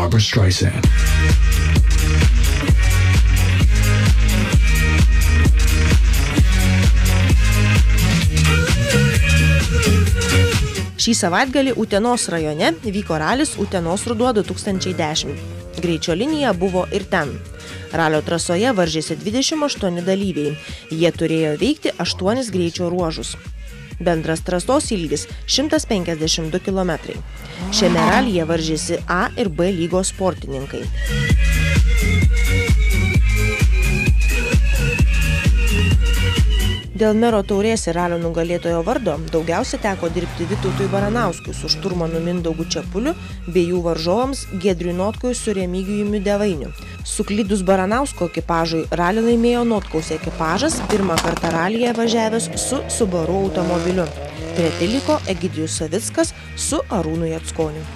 Barbra Streisand. Šį savaitgalį Utenos rajone vyko ralis Utenos ruduo 2010. Greičio linija buvo ir ten. Ralio trasoje varžėsi 28 dalyviai. Jie turėjo veikti 8 greičio ruožus. Bendras trasos ilgis 152 km. Šiame ralyje varžėsi A ir B lygos sportininkai. Dėl mero taurės ir ralio nugalėtojo vardo daugiausia teko dirbti Vytautui Baranauskui su šturmanu Mindaugu Čepuliu bei jų varžovams Giedriui Notkui su Remigijumi Devainiu. Suklydus Baranausko ekipažui ralį laimėjo Notkaus ekipažas, pirmą kartą ralyje važiavęs su Subaru automobiliu. Treti liko Egidijus Savickas su Arūnu Jackoniu.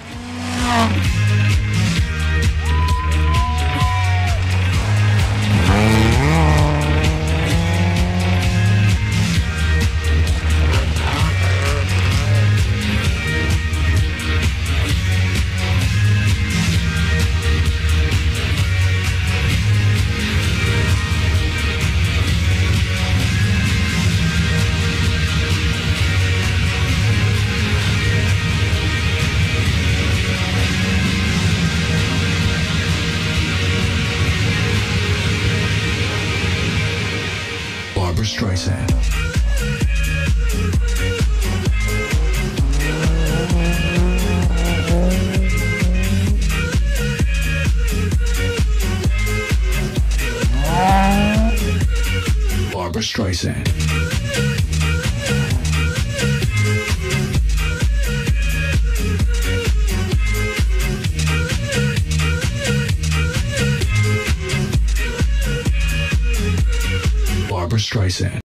Barbra Streisand. Barbra Streisand. Barbra Streisand.